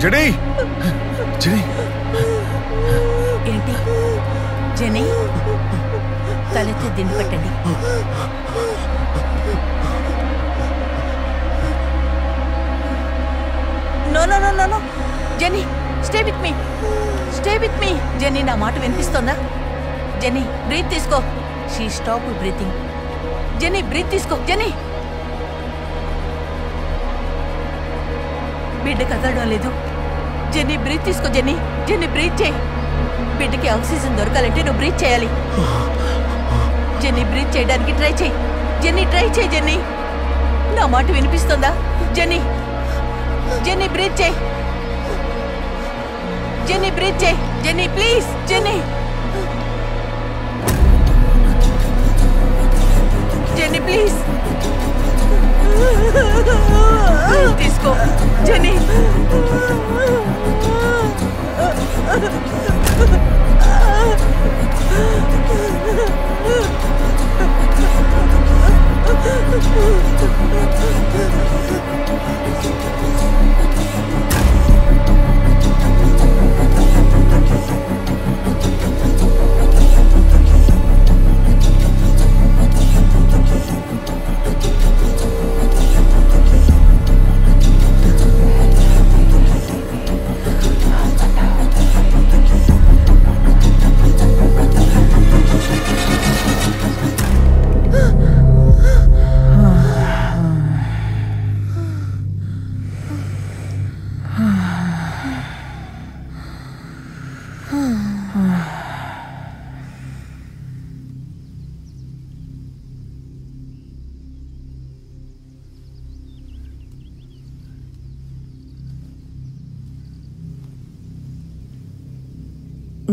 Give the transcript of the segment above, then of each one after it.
Genie genie ఏంటి genie తలెత్తి దిండు పెట్టండి. No no no no no Jenny stay with me Jenny నా మాట వినిపిస్తోందా? జెనీ బ్రీత్ తీసుకో. She stop breathing. Jenny breath తీసుకో. జెనీ బిడ్డ కదలడం లేదు. జెనీ బ్రీత్ తీసుకో. జెనీ జెనీ బ్రీత్ చేయి. బిడ్డకి ఆక్సిజన్ దొరకాలంటే నువ్వు బ్రీత్ చేయాలి. జెన్నీ బ్రీత్ చేయడానికి ట్రై చేయి. జెన్నీ ట్రై చేయి. జెన్నీ నా మాట వినిపిస్తుందా? జెన్నీ జెన్నీ బ్రీత్ చేయి. జెన్నీ బ్రీత్ చేయి. Jenny please. Jenny Jenny please తీసుకో. జెన్నీ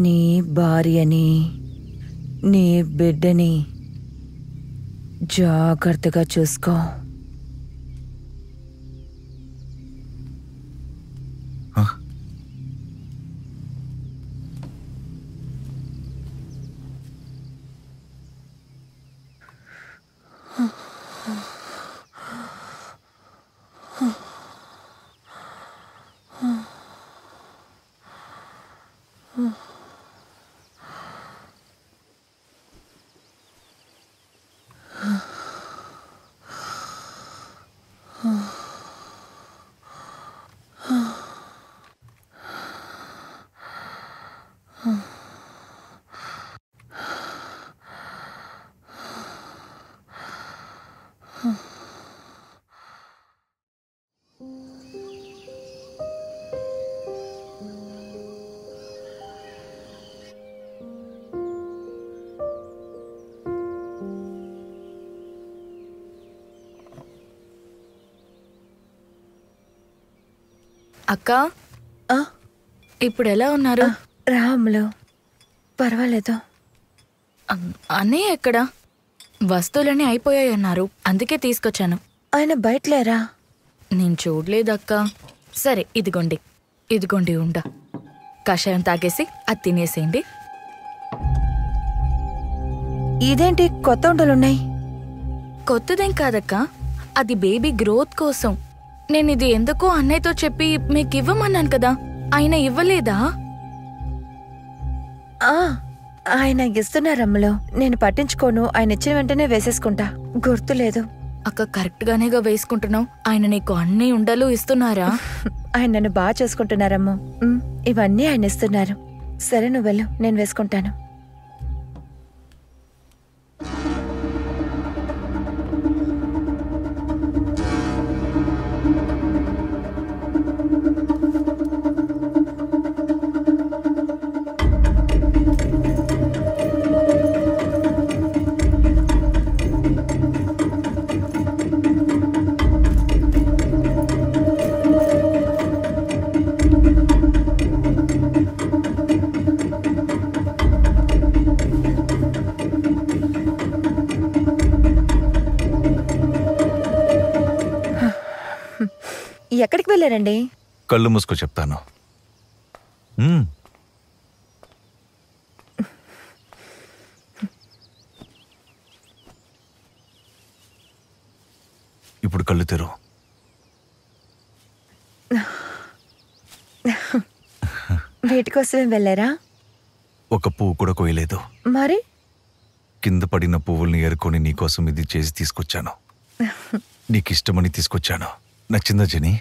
నీ భార్యని నీ బిడ్డని జాగ్రత్తగా చూసుకో. అక్క ఇప్పుడు ఎలా ఉన్నారు? రాములు పర్వాలేదు. అన్నయ్య ఎక్కడా? వస్తువులన్నీ అయిపోయాయన్నారు, అందుకే తీసుకొచ్చాను. ఆయన బయటలేరా? నేను చూడలేదక్క. సరే ఇదిగోండి ఉండ. కషాయం తాగేసి అది తినేసేయండి. ఇదేంటి కొత్త ఉండలున్నాయి? కొత్తదేం కాదక్క, అది బేబీ గ్రోత్ కోసం. నేను ఇది ఎందుకో అన్నయ్యతో చెప్పి మీకు ఇవ్వమన్నాను కదా, ఆయన ఇవ్వలేదా? ఆయన ఇస్తున్నారమ్మలో. నేను పట్టించుకోను, ఆయన ఇచ్చిన వెంటనే వేసేసుకుంటా. గుర్తులేదు. అక్క కరెక్ట్ గానేగా వేసుకుంటున్నావు. ఆయన నీకు అన్ని ఉండలు ఇస్తున్నారా? ఆయన నన్ను బాగా చూసుకుంటున్నారమ్మో. ఇవన్నీ ఆయన ఇస్తున్నారు. సరే నువ్వు వెళ్ళు, నేను వేసుకుంటాను. ఎక్కడికి వెళ్ళారండి? కళ్ళు మూసుకో చెప్తాను. ఇప్పుడు కళ్ళు తెరు. వీటి కోసమే వెళ్ళారా? ఒక పువ్వు కూడా కోయలేదు. మరి కింద పడిన పువ్వుల్ని ఏరుకొని నీకోసం ఇది చేసి తీసుకొచ్చాను. నీకిష్టమని తీసుకొచ్చాను. నచ్చిందా జెనీ?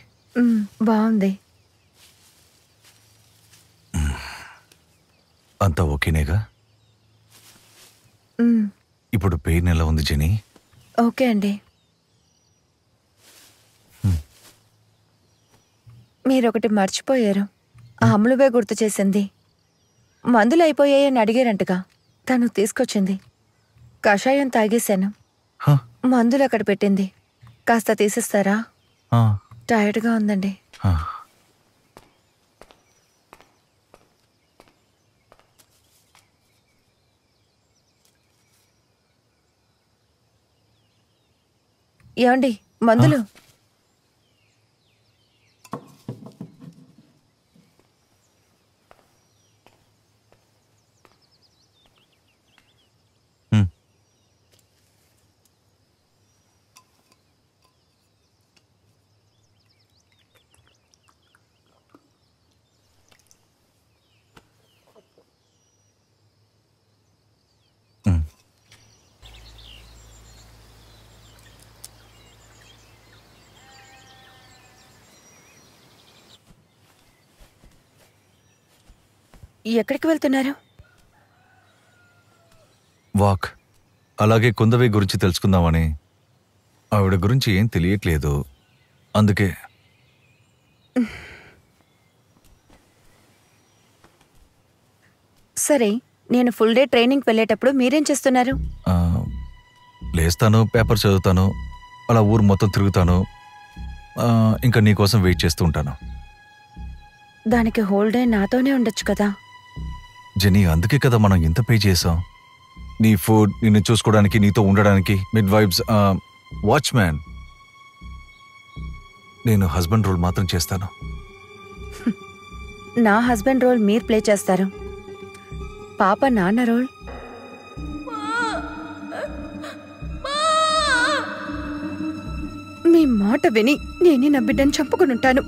బాగుంది. అంతా ఓకేనేగా? ఇప్పుడు పెయిన్ ఎలా ఉంది జెనీ? ఓకే అండి. మీరొకటి మర్చిపోయారు. ఆ అమ్ములువే గుర్తు చేసింది. మందులు అయిపోయాయని అడిగారంటగా, తను తీసుకొచ్చింది. కషాయం తాగేశాను. మందులు అక్కడ పెట్టింది. కాస్త తీసిస్తారా? టైర్డ్గా ఉందండి. ఏమండి, మందులు? ఎక్కడికి వెళ్తున్నారు? వాక్. అలాగే కుందవే గురించి తెలుసుకుందామని. ఆవిడ గురించి ఏం తెలియట్లేదు, అందుకే. సరే, నేను ఫుల్ డే ట్రైనింగ్కి వెళ్ళేటప్పుడు మీరేం చేస్తున్నారు? లేస్తాను, పేపర్ చదువుతాను, అలా ఊరు మొత్తం తిరుగుతాను. ఇంకా నీకోసం వెయిట్ చేస్తూ ఉంటాను. దానికి హోల్ డే నాతోనే ఉండొచ్చు కదా. జెనీ, అందుకే కదా మనం ఇంత పే చేసాం. నీ ఫుడ్, నిన్ను చూసుకోవడానికి, నీతో ఉండడానికి, మిడ్ వైబ్స్, వాచ్మ్యాన్. నేను హస్బెండ్ రోల్ మాత్రం చేస్తాను. నా హస్బెండ్ రోల్ మీరు ప్లే చేస్తారు. పాప నాన్న రోల్ మీ మాట విని నేనే నా బిడ్డను చంపుకుని ఉంటాను.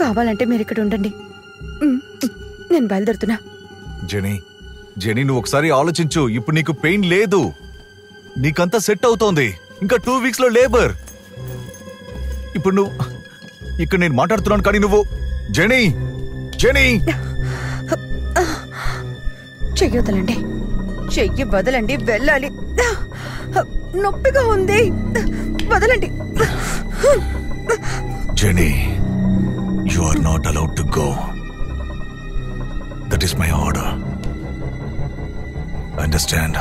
కావాలంటే మీరు ఇక్కడ ఉండండి. నేను బయలుదేరుతున్నా. జెనీ, నువ్వు ఒకసారి ఆలోచించు. ఇప్పుడు నీకు పెయిన్ లేదు, నీకంతా సెట్ అవుతోంది. ఇంకా 2 weeks లో లేబర్. ఇప్పుడు నువ్వు ఇక్కడ నేను మాట్లాడుతున్నాను, కానీ నువ్వు జెనీ చెయ్యొదలండి, చెయ్యి వదలండి, వెళ్ళాలి. నొప్పిగా ఉంది, వదలండి. Jenny, you are not allowed to go. That is my order. Understand?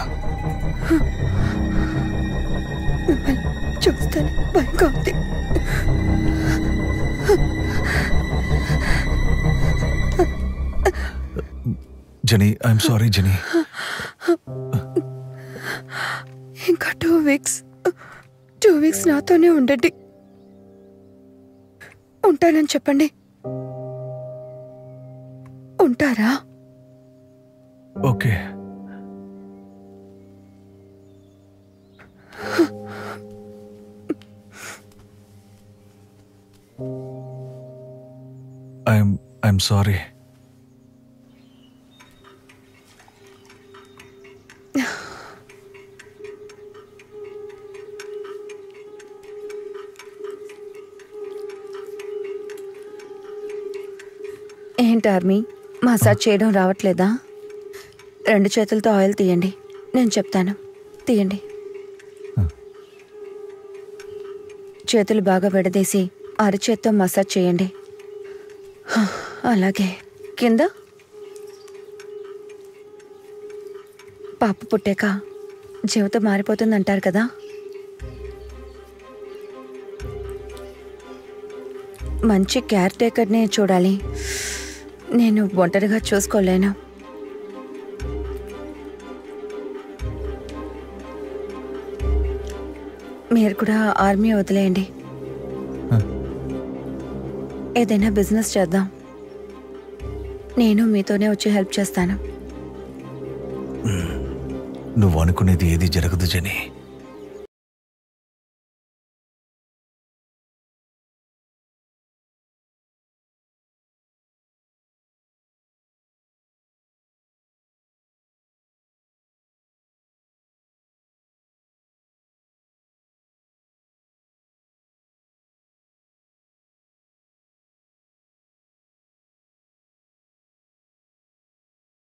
చూస్తాను, భయంగా ఉంది. Jenny, I'm sorry Jenny. ఇంకా 2 weeks నాతోనే ఉండండి. ఉంటానని చెప్పండి. ఉంటారా? ఓకే. I'm sorry. ఏంటి ఆర్మీ, మసాజ్ చేయడం రావట్లేదా? 2 చేతులతో ఆయిల్ తీయండి, నేను చెప్తాను. తీయండి. చేతులు బాగా విడదీసి అరచేత్తో మసాజ్ చేయండి. అలాగే. కింద. పాప పుట్టాక జీవితం మారిపోతుందంటారు కదా. మంచి కేర్ టేకర్నే చూడాలి. నేను ఒంటరిగా చూసుకోలేను. మీరు కూడా ఆర్మీ వదిలేయండి. ఏదైనా బిజినెస్ చేద్దాం. నేను మీతోనే వచ్చి హెల్ప్ చేస్తాను. నువ్వు అనుకునేది ఏది జరగదు జెనీ.